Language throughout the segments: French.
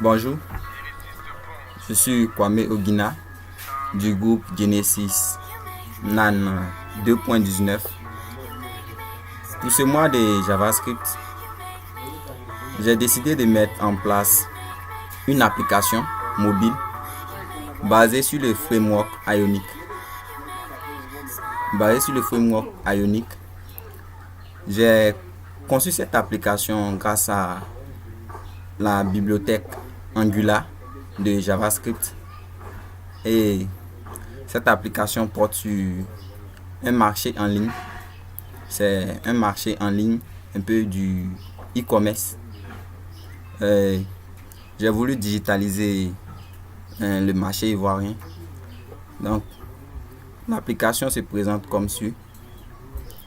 Bonjour, je suis Kwame Ogina du groupe Genesis NAN 2.19. Pour ce mois de JavaScript, j'ai décidé de mettre en place une application mobile basée sur le framework Ionic. J'ai conçu cette application grâce à la bibliothèque Angular de JavaScript, et cette application porte sur un marché en ligne. C'est un marché en ligne, un peu du e-commerce. J'ai voulu digitaliser le marché ivoirien. Donc l'application se présente comme suit.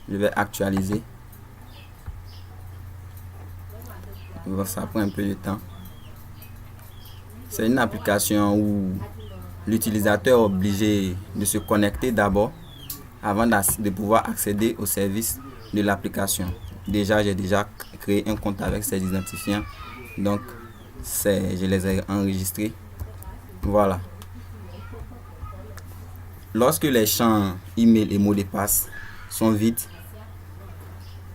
Je vais actualiser. Ça prend un peu de temps. C'est une application où l'utilisateur est obligé de se connecter d'abord avant de pouvoir accéder au service de l'application. J'ai déjà créé un compte avec ces identifiants, donc je les ai enregistrés. Voilà. Lorsque les champs email et mot de passe sont vides,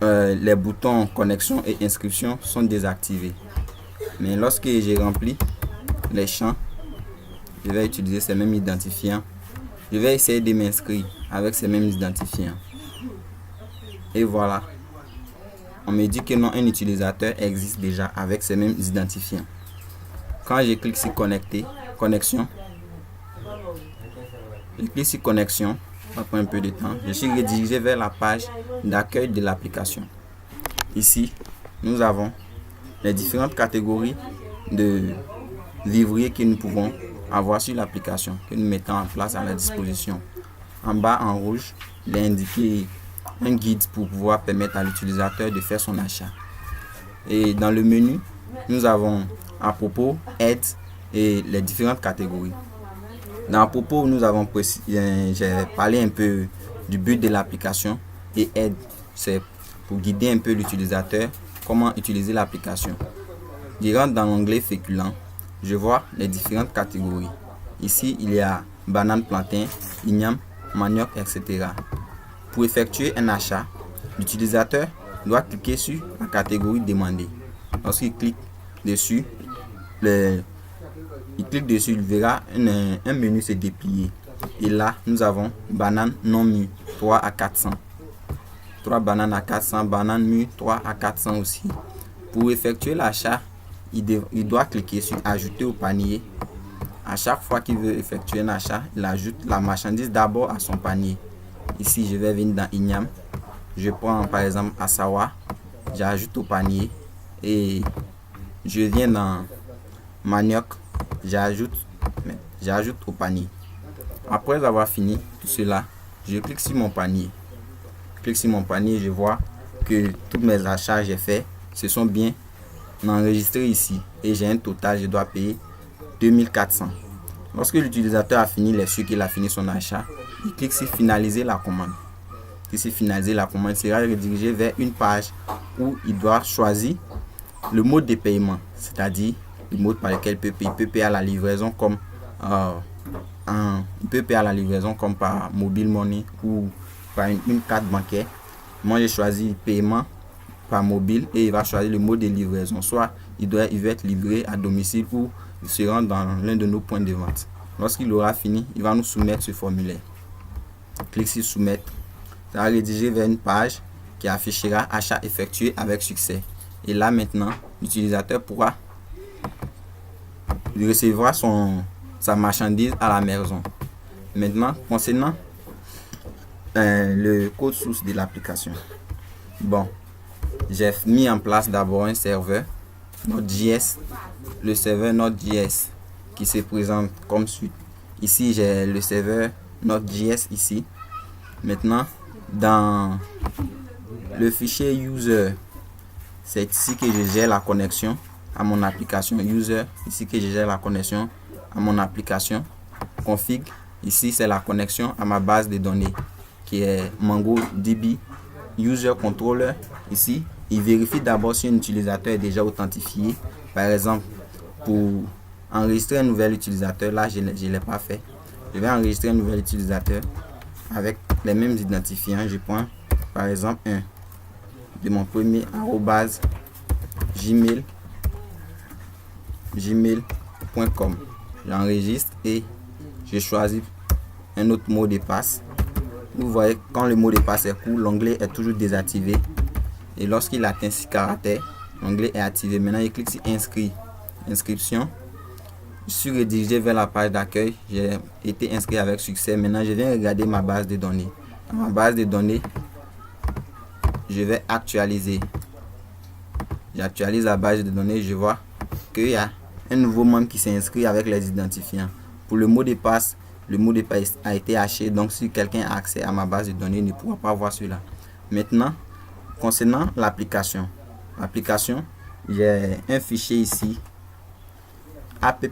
les boutons connexion et inscription sont désactivés. Mais lorsque j'ai rempli les champs, je vais utiliser ces mêmes identifiants. Je vais essayer de m'inscrire avec ces mêmes identifiants. Et voilà. On me dit que non, un utilisateur existe déjà avec ces mêmes identifiants. Quand je clique sur connexion, ça prend un peu de temps. Je suis redirigé vers la page d'accueil de l'application. Ici, nous avons les différentes catégories de livriers que nous pouvons avoir sur l'application, que nous mettons en place à la disposition. En bas en rouge, il est indiqué un guide pour pouvoir permettre à l'utilisateur de faire son achat. Et dans le menu, nous avons à propos, aide et les différentes catégories. Dans à propos, j'ai parlé un peu du but de l'application, et aide, c'est pour guider un peu l'utilisateur comment utiliser l'application. Je rentre dans l'onglet féculent. Je vois les différentes catégories. Ici, il y a banane, plantain, igname, manioc, etc. Pour effectuer un achat, l'utilisateur doit cliquer sur la catégorie demandée. Lorsqu'il clique dessus, il verra un menu se déplier. Et là, nous avons banane non mûre 3 à 400. 3 bananes à 400, banane mûre 3 à 400 aussi. Pour effectuer l'achat, il doit cliquer sur ajouter au panier. À chaque fois qu'il veut effectuer un achat, il ajoute la marchandise d'abord à son panier. Ici, je vais venir dans Igname. Je prends par exemple Asawa, j'ajoute au panier, et je viens dans Manioc, j'ajoute au panier. Après avoir fini tout cela, je clique sur mon panier. Je vois que tous mes achats que j'ai faits se sont bien enregistrés ici, et j'ai un total, je dois payer 2400. Lorsque l'utilisateur a fini qu'il a fini son achat, il clique sur finaliser la commande. Il sera redirigé vers une page où il doit choisir le mode de paiement, c'est-à-dire le mode par lequel il peut payer à la livraison comme par mobile money ou par une carte bancaire. Moi, j'ai choisi paiement par mobile, et il va choisir le mode de livraison. Soit il va être livré à domicile, ou il se rend dans l'un de nos points de vente. Lorsqu'il aura fini, il va nous soumettre ce formulaire. Clique sur soumettre. Ça va rédiger vers une page qui affichera achat effectué avec succès. Et là maintenant, l'utilisateur pourra recevoir sa marchandise à la maison. Maintenant, concernant le code source de l'application. Bon, j'ai mis en place d'abord un serveur Node.js, le serveur Node.js qui se présente comme suit. Ici, j'ai le serveur Node.js ici. Maintenant, dans le fichier user, c'est ici que je gère la connexion à mon application. Config, ici c'est la connexion à ma base de données qui est MongoDB User Controller, ici, il vérifie d'abord si un utilisateur est déjà authentifié. Par exemple, pour enregistrer un nouvel utilisateur, là, je ne l'ai pas fait. Je vais enregistrer un nouvel utilisateur avec les mêmes identifiants. Je prends, par exemple, un de mon premier gmail.com. J'enregistre et je choisis un autre mot de passe. Vous voyez, quand le mot de passe est court, l'onglet est toujours désactivé. Et lorsqu'il atteint 6 caractères, l'onglet est activé. Maintenant, je clique sur inscription. Je suis redirigé vers la page d'accueil. J'ai été inscrit avec succès. Maintenant, je viens regarder ma base de données. Dans ma base de données, je vais actualiser. J'actualise la base de données. Je vois qu'il y a un nouveau membre qui s'est inscrit avec les identifiants. Pour le mot de passe a été haché. Donc, si quelqu'un a accès à ma base de données, il ne pourra pas voir cela. Maintenant, concernant l'application. J'ai un fichier ici. App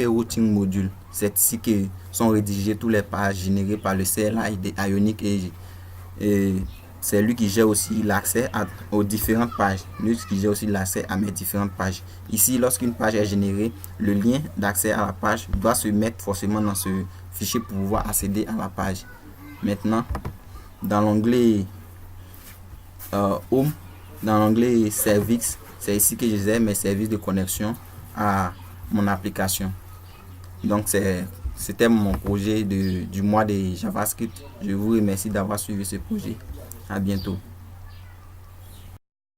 Routing Module. C'est ici que sont rédigées toutes les pages générées par le CLI Ionic et c'est lui qui gère aussi l'accès aux différentes pages. Lui qui gère aussi l'accès à mes différentes pages. Ici, lorsqu'une page est générée, le lien d'accès à la page doit se mettre forcément dans ce fichier pour pouvoir accéder à la page. Maintenant, dans l'onglet Home, dans l'onglet Services, c'est ici que je gère mes services de connexion à mon application. Donc c'était mon projet du mois de JavaScript. Je vous remercie d'avoir suivi ce projet. À bientôt.